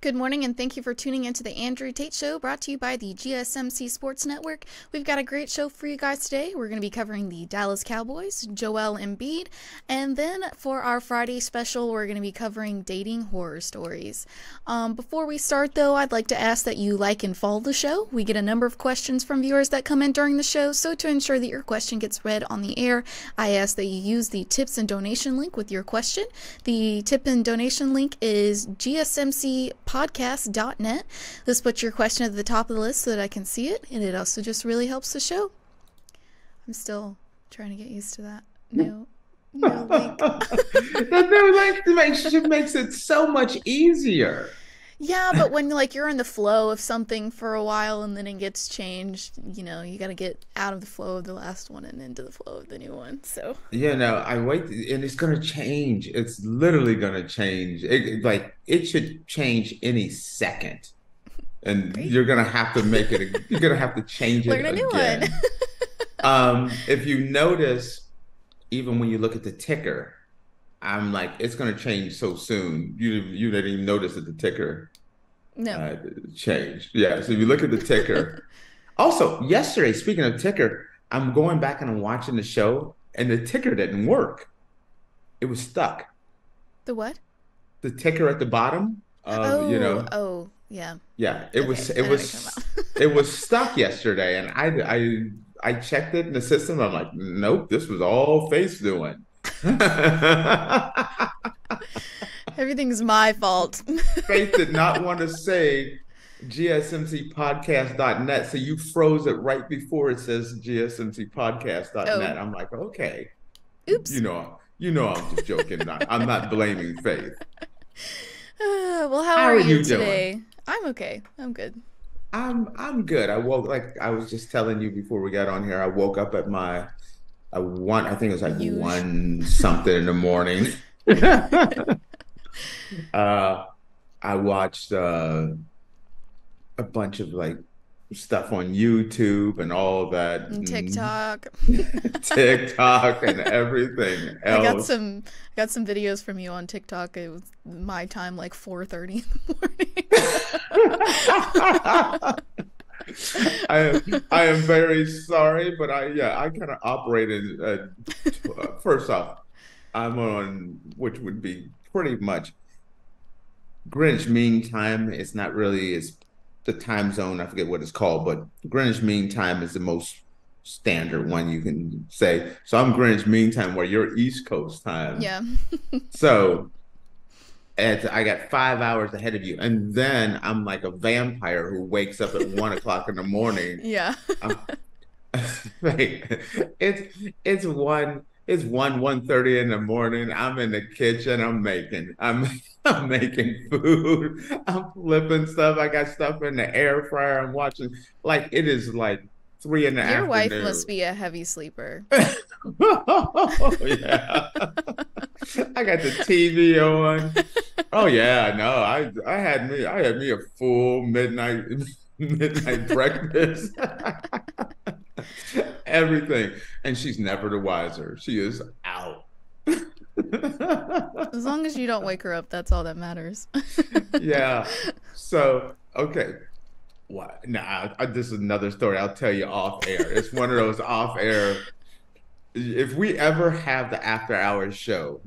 Good morning, and thank you for tuning into the Andrew Tate Show, brought to you by the GSMC Sports Network. We've got a great show for you guys today. We're going to be covering the Dallas Cowboys, Joel Embiid, and then for our Friday special, we're going to be covering dating horror stories. Before we start, though, I'd like to ask that you like and follow the show. We get a number of questions from viewers that come in during the show, so to ensure that your question gets read on the air, I ask that you use the tips and donation link with your question. The tip and donation link is gsmcsportsnetwork.net. Let's put your question at the top of the list so that I can see it, and it also just really helps the show. I'm still trying to get used to that. No link. The new link makes it so much easier. Yeah, but when you're in the flow of something for a while and then it gets changed, you got to get out of the flow of the last one and into the flow of the new one. So I wait, and it's gonna change. It's literally gonna change. It should change any second, and Great. you're gonna have to make it. You're gonna have to change it learn a new again. one. If you notice, even when you look at the ticker, I'm like, it's gonna change so soon. You didn't even notice that the ticker No. changed. Yeah. So if you look at the ticker. Also, yesterday, speaking of ticker, I'm going back and I'm watching the show, and the ticker didn't work. It was stuck. The what? The ticker at the bottom of, Oh, yeah. yeah, Okay, I know what you're talking about. it was stuck yesterday, and I checked it in the system. I'm like, nope, this was all Face doing. Everything's my fault. Faith did not want to say gsmcpodcast.net, so you froze it right before it says gsmcpodcast.net. Oh. I'm like, okay. Oops. You know I'm just joking. I'm not blaming Faith. Well, how are you today? Doing? I'm okay. I'm good. I'm good. I woke, like I was just telling you before we got on here, I woke up at I think it was like 1 something in the morning. I watched a bunch of stuff on YouTube and all that, and TikTok, TikTok, and everything else. I got some videos from you on TikTok. It was my time, like 4:30 in the morning. I am very sorry, but I kind of operated. First off, I'm on, which would be pretty much Greenwich Mean Time. It's not really, it's the time zone, I forget what it's called, but Greenwich Mean Time is the most standard one you can say. So I'm Greenwich Mean Time, where you're East Coast time. Yeah. So I got 5 hours ahead of you, and then I'm like a vampire who wakes up at 1 o'clock in the morning. Yeah. It's 1:30 in the morning. I'm in the kitchen. I'm making food. I'm flipping stuff. I got stuff in the air fryer. I'm watching. It is like 3 in the afternoon. Your wife must be a heavy sleeper. Oh, yeah. I got the TV on. Oh yeah, no. I had me a full midnight breakfast. Everything. And she's never the wiser. She is out. As long as you don't wake her up, that's all that matters. Yeah. So, okay. What? Nah, this is another story I'll tell you off air. It's one of those off air. If we ever have the after hours show,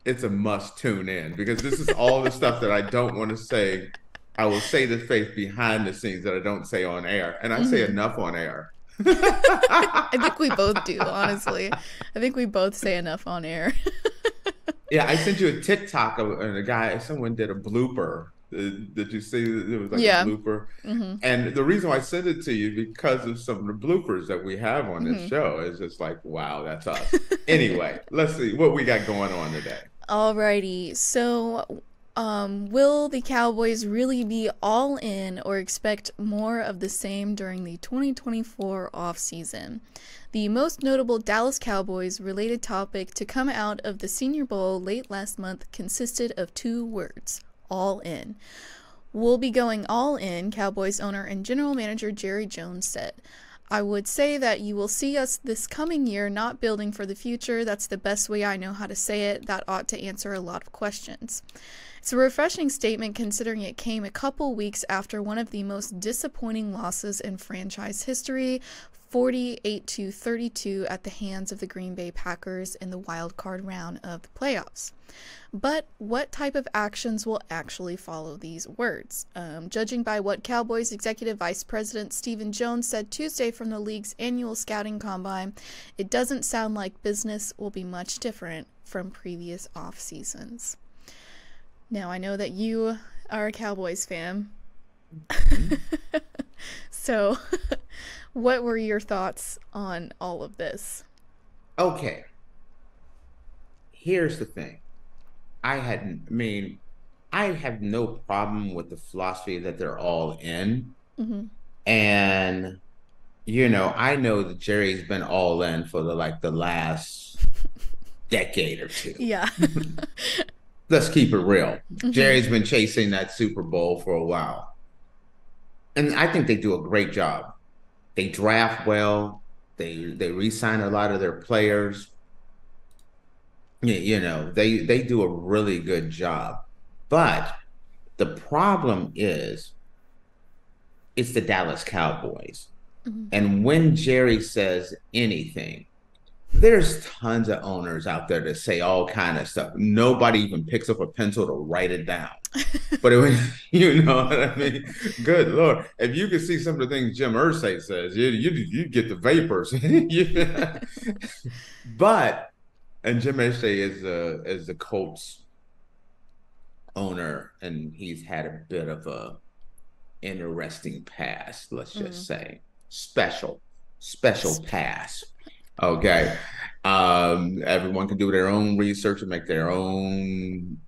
it's a must tune in, because this is all the stuff that I don't want to say. I will say the Faith behind the scenes that I don't say on air. And I say enough on air. I think we both do, honestly. I think we both say enough on air. Yeah, I sent you a TikTok and someone did a blooper. Did you see? It was like a blooper. Mm-hmm. And the reason why I sent it to you, because of some of the bloopers that we have on this show, is just like, wow, that's us. Anyway, let's see what we got going on today. Alrighty, so will the Cowboys really be all in or expect more of the same during the 2024 offseason? The most notable Dallas Cowboys related topic to come out of the Senior Bowl late last month consisted of 2 words: all in. We'll be going all in, Cowboys owner and general manager Jerry Jones said. I would say that you will see us this coming year not building for the future. That's the best way I know how to say it. That ought to answer a lot of questions. It's a refreshing statement considering it came a couple weeks after one of the most disappointing losses in franchise history, 48-32 at the hands of the Green Bay Packers in the wild card round of the playoffs. But what type of actions will actually follow these words? Judging by what Cowboys Executive Vice President Stephen Jones said Tuesday from the league's annual scouting combine, it doesn't sound like business will be much different from previous off seasons. Now, I know that you are a Cowboys fan. So, what were your thoughts on all of this? Okay. Here's the thing. I have no problem with the philosophy that they're all in. Mm-hmm. And, I know that Jerry's been all in for the last decade or two. Yeah. Let's keep it real. Mm-hmm. Jerry's been chasing that Super Bowl for a while. And I think they do a great job. They draft well. They re-sign a lot of their players. They do a really good job. But the problem is, it's the Dallas Cowboys. Mm-hmm. And when Jerry says anything, there's tons of owners out there that say all kind of stuff. Nobody even picks up a pencil to write it down. But you know what I mean? Good Lord. If you could see some of the things Jim Irsay says, you get the vapors. But, and Jim Irsay is the Colts owner, and he's had a bit of a interesting past, let's just say. Special past. Okay. Everyone can do their own research and make their own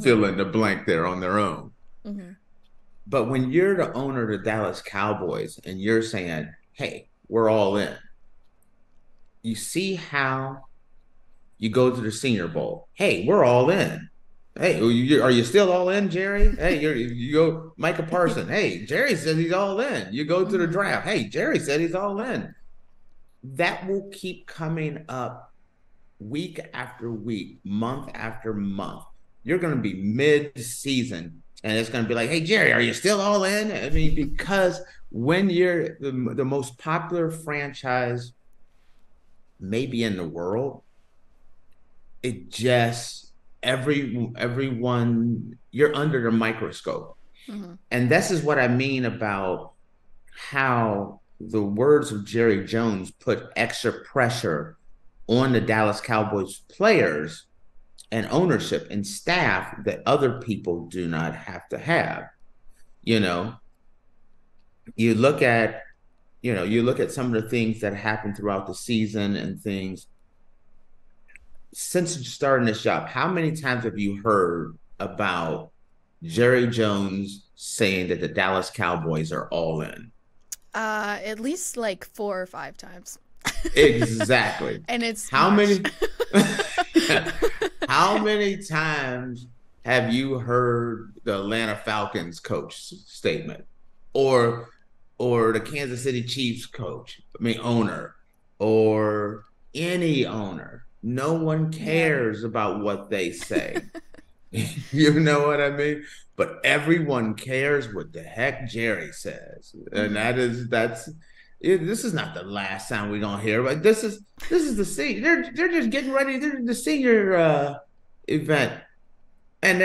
fill in the blank there on their own. Mm-hmm. But when you're the owner of the Dallas Cowboys and you're saying, hey, we're all in, you see how you go to the Senior Bowl. Hey, we're all in. Hey, are you still all in, Jerry? Hey, you go Micah Parsons. Hey, Jerry says he's all in. You go to the draft. Hey, Jerry said he's all in. That will keep coming up week after week, month after month. You're going to be mid-season, and it's going to be like, hey, Jerry, are you still all in? I mean, because when you're the most popular franchise maybe in the world, it just, everyone, you're under the microscope. Mm-hmm. And this is what I mean about how the words of Jerry Jones put extra pressure on the Dallas Cowboys players and ownership and staff that other people do not have to have. You look at some of the things that happened throughout the season and things. Since starting this job, how many times have you heard about Jerry Jones saying that the Dallas Cowboys are all in? At least like 4 or 5 times. Exactly. And it's how many times have you heard the Atlanta Falcons coach statement or the Kansas City Chiefs owner, or any owner? No one cares about what they say. You know what I mean? But everyone cares what the heck Jerry says. And this is not the last time we're gonna hear, but this is the senior. They're just getting ready. They're the senior event. And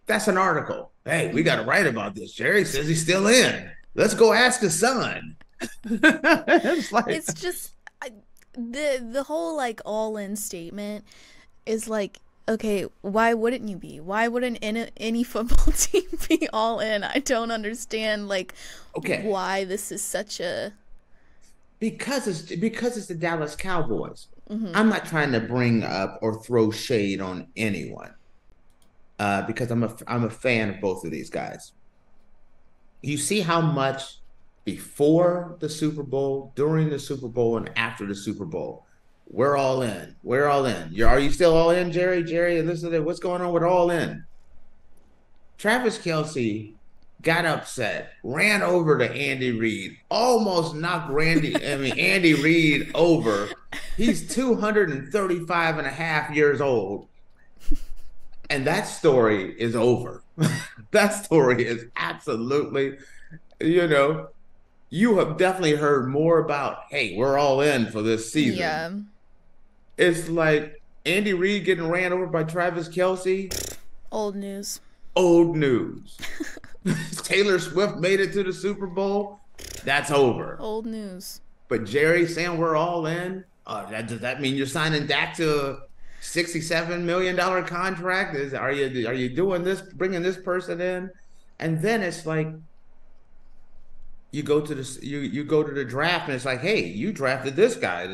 that's an article. Hey, we gotta write about this. Jerry says he's still in. Let's go ask his son. It's just the whole like all in statement is like, okay, why wouldn't you be? Why wouldn't any football team be all in? I don't understand why this is such a because it's the Dallas Cowboys. Mm-hmm. I'm not trying to bring up or throw shade on anyone because I'm a fan of both of these guys. You see how much before the Super Bowl, during the Super Bowl, and after the Super Bowl, we're all in. We're all in. Are you still all in, Jerry? Jerry, listen to what's going on with all in. Travis Kelce got upset, ran over to Andy Reid, almost knocked Andy Reid over. He's 235 and a half years old. And that story is over. That story is absolutely, you know, you have definitely heard more about, hey, we're all in for this season. Yeah. It's like Andy Reid getting ran over by Travis Kelce. Old news. Old news. Taylor Swift made it to the Super Bowl. That's over. Old news. But Jerry saying we're all in, does that mean you're signing Dak to a $67 million contract? Are you doing this, bringing this person in? And then it's like you go to the draft and it's like, hey, you drafted this guy.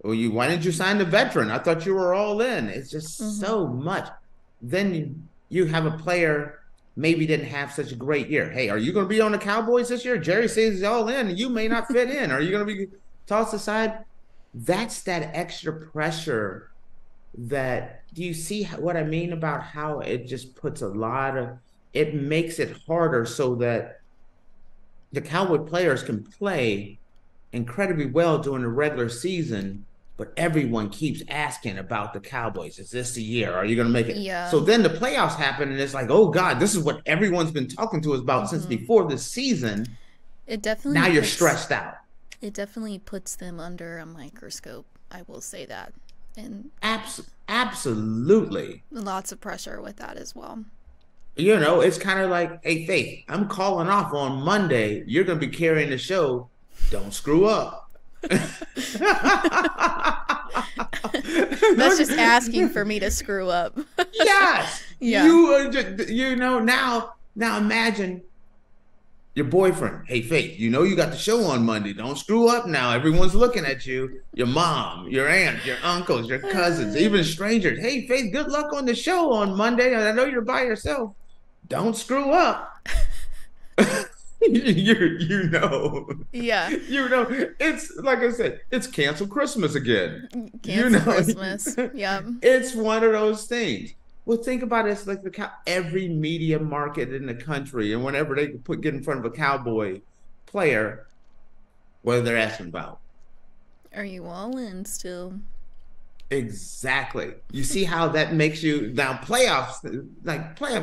Why didn't you sign the veteran? I thought you were all in. It's just so much. Then you have a player maybe didn't have such a great year. Hey, are you going to be on the Cowboys this year? Jerry says he's all in and you may not fit in. Are you going to be tossed aside? That's that extra pressure. That, do you see what I mean about how it just puts it makes it harder so that the Cowboy players can play incredibly well during the regular season, but everyone keeps asking about the Cowboys. Is this the year? Are you going to make it? Yeah. So then the playoffs happen, and it's like, oh God, this is what everyone's been talking to us about since before the season. It definitely. Now you're stressed out. It definitely puts them under a microscope. I will say that, and absolutely, lots of pressure with that as well. It's kind of like, hey, Faith, I'm calling off on Monday. You're going to be carrying the show. Don't screw up. That's just asking for me to screw up. Yes. Yeah. Now imagine your boyfriend. Hey, Faith, you got the show on Monday. Don't screw up now. Everyone's looking at you. Your mom, your aunt, your uncles, your cousins, even strangers. Hey, Faith, good luck on the show on Monday. I know you're by yourself. Don't screw up. Yeah. It's like I said, it's cancel Christmas again. Cancel Christmas. Yeah. It's one of those things. Well, think about it. It's like every media market in the country, and whenever they get in front of a Cowboy player, what are they asking about? Are you all in still? Exactly. You see how that makes you now playoffs,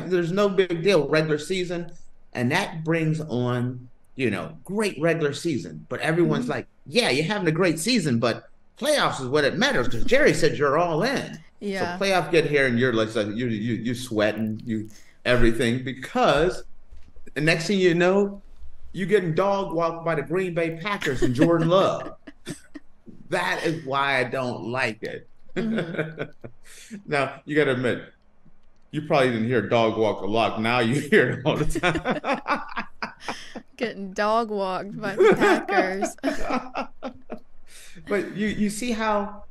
there's no big deal, regular season, and that brings on, great regular season. But everyone's like, yeah, you're having a great season, but playoffs is what it matters because Jerry said you're all in. Yeah. So playoff get here and you're like you sweating, everything, because the next thing you know, you're getting dog walked by the Green Bay Packers and Jordan Love. That is why I don't like it. Now, you got to admit, you probably didn't hear dog walk a lot. Now you hear it all the time. Getting dog walked by the Packers. But you see how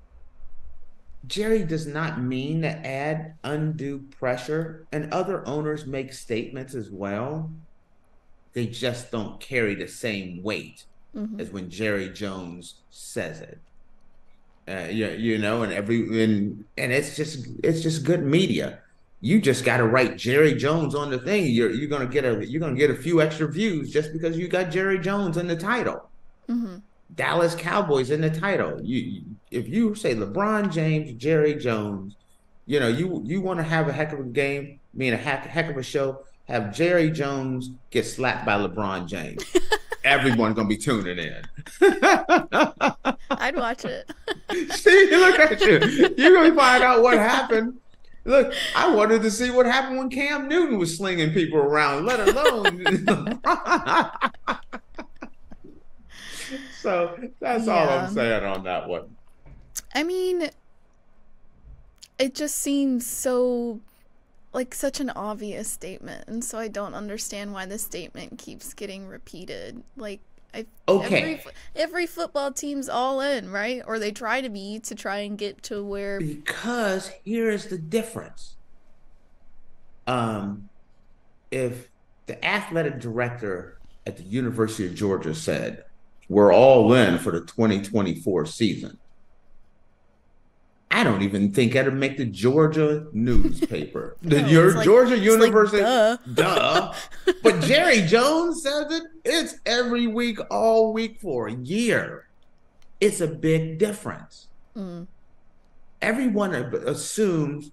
Jerry does not mean to add undue pressure, and other owners make statements as well. They just don't carry the same weight as when Jerry Jones says it. And it's just good media. You just got to write Jerry Jones on the thing. You're gonna get a few extra views just because you got Jerry Jones in the title. Dallas Cowboys in the title. If you say LeBron James, Jerry Jones, you want to have a heck of a game, a heck of a show. Have Jerry Jones get slapped by LeBron James. Everyone's gonna be tuning in. I'd watch it. See, look at you. You're gonna find out what happened. Look, I wanted to see what happened when Cam Newton was slinging people around, let alone. So that's all I'm saying on that one. I mean, it just seems so such an obvious statement, and so I don't understand why this statement keeps getting repeated. Every football team's all in, right? Or they try to be, to try and get to where. Because here is the difference. If the athletic director at the University of Georgia said, we're all in for the 2024 season, I don't even think that'd make the Georgia newspaper. No, Your Georgia University, duh. duh. But Jerry Jones says it. It's every week, all week for a year. It's a big difference. Everyone assumes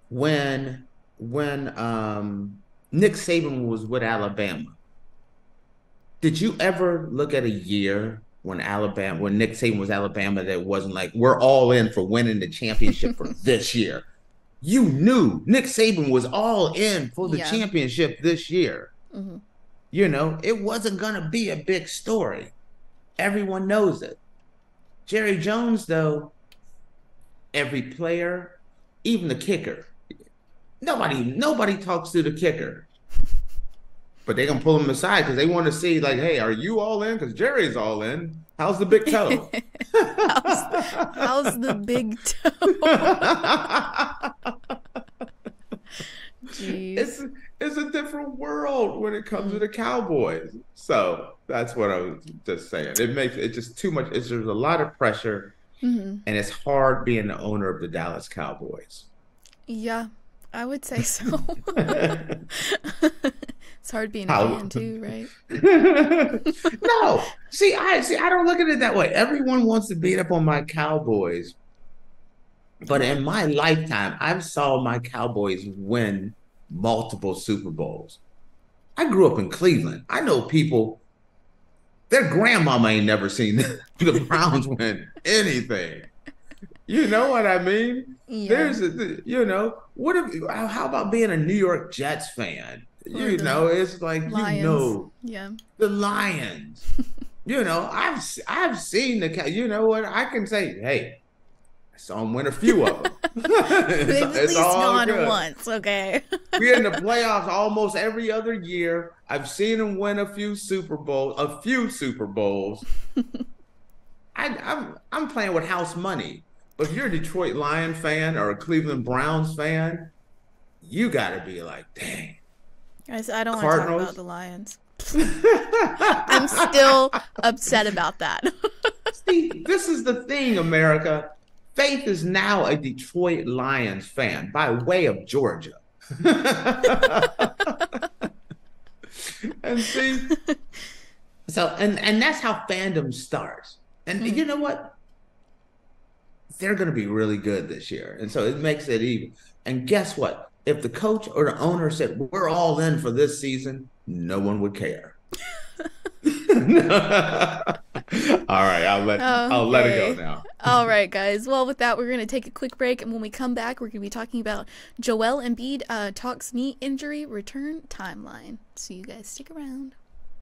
when Nick Saban was with Alabama. Did you ever look at a year when Nick Saban was Alabama, that wasn't like, we're all in for winning the championship for this year? You knew Nick Saban was all in for the championship this year. You know, it wasn't going to be a big story. Everyone knows it. Jerry Jones, though, every player, even the kicker, nobody talks to the kicker. But they're going to pull him aside because they want to see, like, hey, are you all in? Because Jerry's all in. How's the big toe? how's the big toe? Jeez. It's a different world when it comes to the Cowboys. So that's what I was just saying. It just too much. There's a lot of pressure, and it's hard being the owner of the Dallas Cowboys. Yeah, I would say so. It's hard being a fan too, right? No, see, I don't look at it that way. Everyone wants to beat up on my Cowboys, but in my lifetime, I've saw my Cowboys win multiple Super Bowls. I grew up in Cleveland. I know people, their grandmama ain't never seen the Browns win anything. You know what I mean? Yeah. How about being a New York Jets fan? It's like, Lions. The Lions. I've seen you know what? I can say, hey, I saw them win a few of them. They've at least gone once, okay? We're in the playoffs almost every other year. I've seen them win a few Super Bowls. I'm playing with house money. But if you're a Detroit Lion fan or a Cleveland Browns fan, you got to be like, dang. Guys, I don't want to talk about the Lions. I'm still upset about that. See, this is the thing, America. Faith is now a Detroit Lions fan by way of Georgia. And see, and that's how fandom starts. And you know what? They're going to be really good this year. And so it makes it even. And guess what? If the coach or the owner said, we're all in for this season, no one would care. All right, I'll let it go now. All right, guys. Well, with that, we're going to take a quick break. And when we come back, we're going to be talking about Joel Embiid talks knee injury return timeline. So you guys stick around.